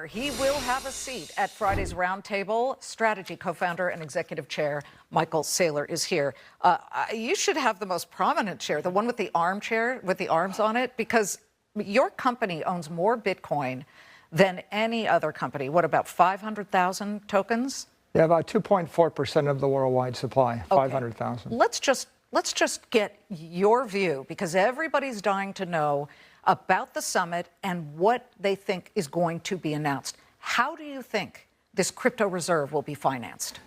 He will have a seat at Friday's roundtable. Strategy co-founder and executive chair Michael Saylor is here. You should have the most prominent chair, the one with the armchair with the arms on it, because your company owns more Bitcoin than any other company. What, about 500,000 tokens? Yeah, about 2.4% of the worldwide supply, 500,000. Let's just get your view, because everybody's dying to know about the summit and what they think is going to be announced. How do you think this crypto reserve will be financed?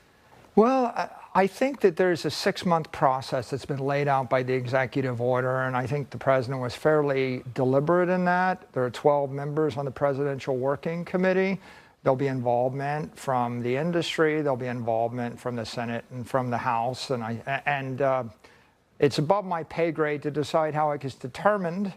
Well, I think that there's a 6-month process that's been laid out by the executive order, and I think the president was fairly deliberate in that. There are 12 members on the Presidential Working Committee. There'll be involvement from the industry, there'll be involvement from the Senate and from the House, and it's above my pay grade to decide how it gets determined.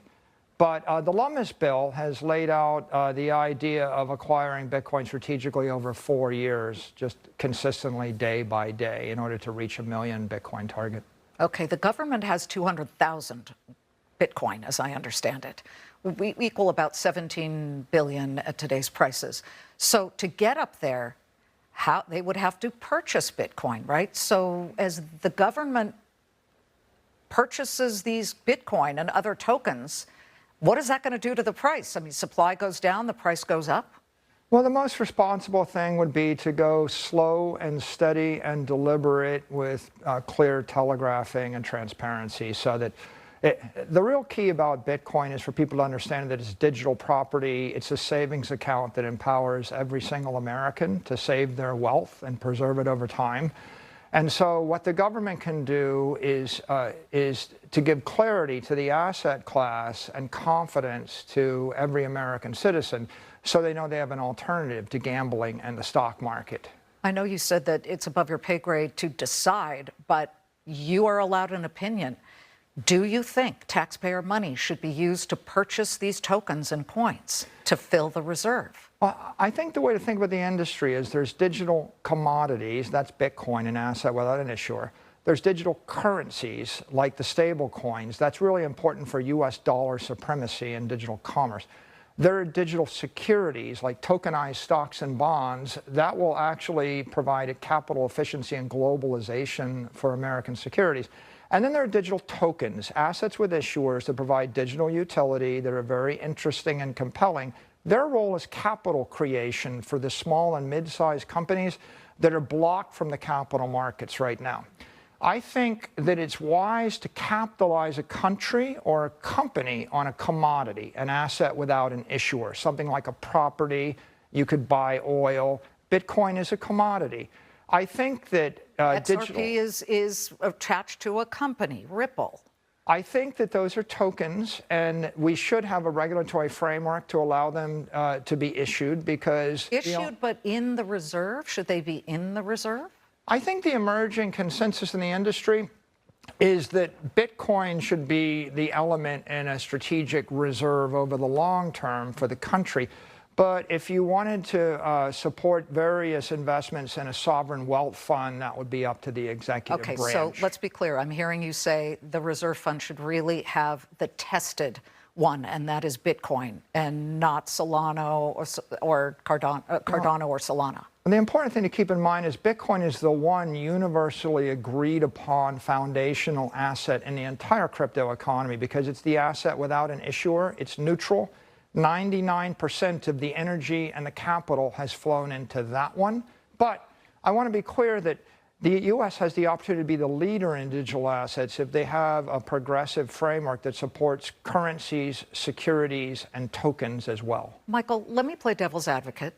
But the Lummis bill has laid out the idea of acquiring Bitcoin strategically over 4 years, just consistently day by day, in order to reach a million Bitcoin target. Okay, the government has 200,000 Bitcoin, as I understand it. We equal about 17 billion at today's prices. So to get up there, how they would have to purchase Bitcoin, right? So as the government purchases these Bitcoin and other tokens, what is that going to do to the price? I mean, supply goes down, the price goes up? Well, the most responsible thing would be to go slow and steady and deliberate with clear telegraphing and transparency, so that the real key about Bitcoin is for people to understand that it's digital property. It's a savings account that empowers every single American to save their wealth and preserve it over time. And so what the government can do is to give clarity to the asset class and confidence to every American citizen, so they know they have an alternative to gambling and the stock market. I know you said that it's above your pay grade to decide, but you are allowed an opinion. Do you think taxpayer money should be used to purchase these tokens and coins to fill the reserve? Well, I think the way to think about the industry is there's digital commodities, that's Bitcoin, an asset without an issuer. There's digital currencies like the stable coins. That's really important for US dollar supremacy and digital commerce. There are digital securities like tokenized stocks and bonds that will actually provide a capital efficiency and globalization for American securities. And then there are digital tokens, assets with issuers that provide digital utility that are very interesting and compelling. Their role is capital creation for the small and mid-sized companies that are blocked from the capital markets right now. I think that it's wise to capitalize a country or a company on a commodity, an asset without an issuer, something like a property. You could buy oil. Bitcoin is a commodity. I think that XRP is attached to a company, Ripple. I think that those are tokens, and we should have a regulatory framework to allow them to be issued, because... Issued, but in the reserve? Should they be in the reserve? I think the emerging consensus in the industry is that Bitcoin should be the element in a strategic reserve over the long term for the country. But if you wanted to support various investments in a sovereign wealth fund, that would be up to the executive branch. Okay, so let's be clear. I'm hearing you say the reserve fund should really have the tested one, and that is Bitcoin, and not Solana or Cardano or Solana. And the important thing to keep in mind is Bitcoin is the one universally agreed upon foundational asset in the entire crypto economy, because it's the asset without an issuer. It's neutral. 99% of the energy and the capital has flown into that one. But I want to be clear that the U.S. has the opportunity to be the leader in digital assets if they have a progressive framework that supports currencies, securities, and tokens as well. Michael, let me play devil's advocate,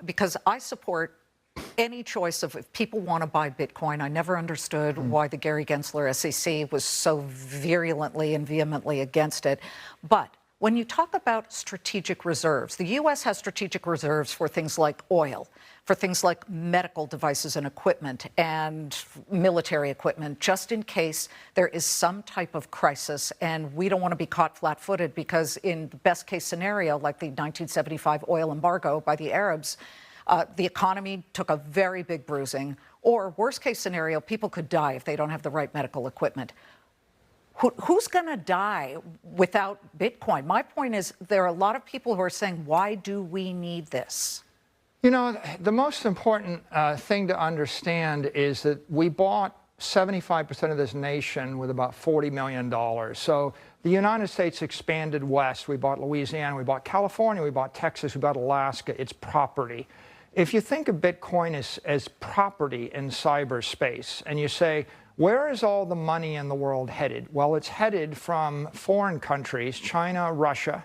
because I support any choice of, if people want to buy Bitcoin. I never understood why the Gary Gensler SEC was so virulently and vehemently against it. But when you talk about strategic reserves, the U.S. has strategic reserves for things like oil, for things like medical devices and equipment and military equipment, just in case there is some type of crisis and we don't want to be caught flat-footed, because in the best case scenario, like the 1975 oil embargo by the Arabs, the economy took a very big bruising, or worst case scenario, people could die if they don't have the right medical equipment. Who's going to die without Bitcoin? My point is there are a lot of people who are saying, why do we need this? You know, the most important thing to understand is that we bought 75% of this nation with about $40 million. So the United States expanded west. We bought Louisiana, we bought California, we bought Texas, we bought Alaska. It's property. If you think of Bitcoin as property in cyberspace, and you say, where is all the money in the world headed? Well, it's headed from foreign countries, China, Russia.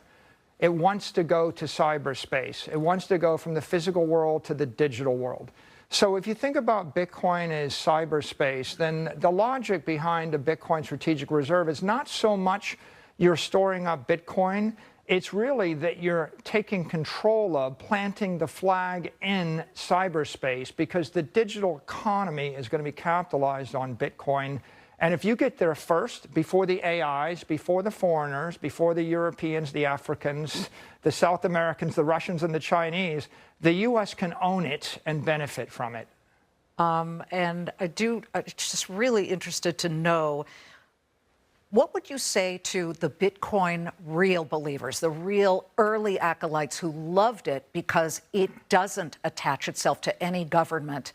It wants to go to cyberspace. It wants to go from the physical world to the digital world. So if you think about Bitcoin as cyberspace, then the logic behind a Bitcoin strategic reserve is not so much you're storing up Bitcoin, it's really that you're taking control of planting the flag in cyberspace, because the digital economy is going to be capitalized on Bitcoin. And if you get there first, before the AIs, before the foreigners, before the Europeans, the Africans, the South Americans, the Russians, and the Chinese, the U.S. can own it and benefit from it. And I'm just really interested to know, what would you say to the Bitcoin real believers, the real early acolytes who loved it because it doesn't attach itself to any government?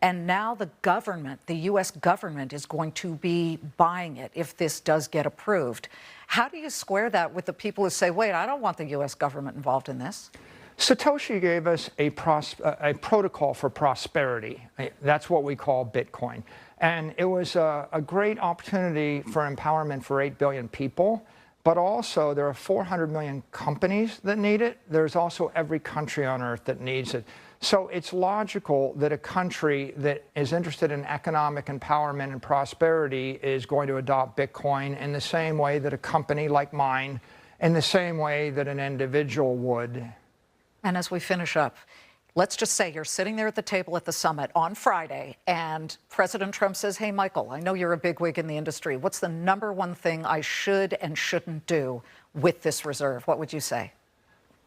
And now the government, the U.S. government, is going to be buying it if this does get approved. How do you square that with the people who say, wait, I don't want the U.S. government involved in this? Satoshi gave us a protocol for prosperity. That's what we call Bitcoin. And it was a great opportunity for empowerment for 8 billion people. But also, there are 400 million companies that need it. There's also every country on earth that needs it. So it's logical that a country that is interested in economic empowerment and prosperity is going to adopt Bitcoin in the same way that a company like mine, in the same way that an individual would. And as we finish up, let's just say you're sitting there at the table at the summit on Friday, and President Trump says, hey, Michael, I know you're a bigwig in the industry. What's the #1 thing I should and shouldn't do with this reserve? What would you say?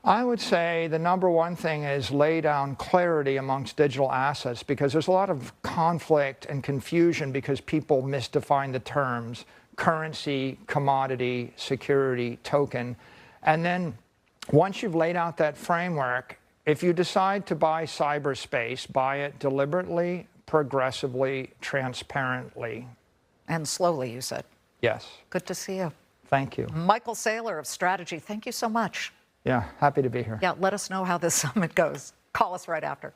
I would say the #1 thing is lay down clarity amongst digital assets, because there's a lot of conflict and confusion because people misdefine the terms currency, commodity, security, token. And then once you've laid out that framework, if you decide to buy cyberspace, buy it deliberately, progressively, transparently. And slowly, you said. Yes. Good to see you. Thank you. Michael Saylor of Strategy, thank you so much. Yeah, happy to be here. Yeah, let us know how this summit goes. Call us right after.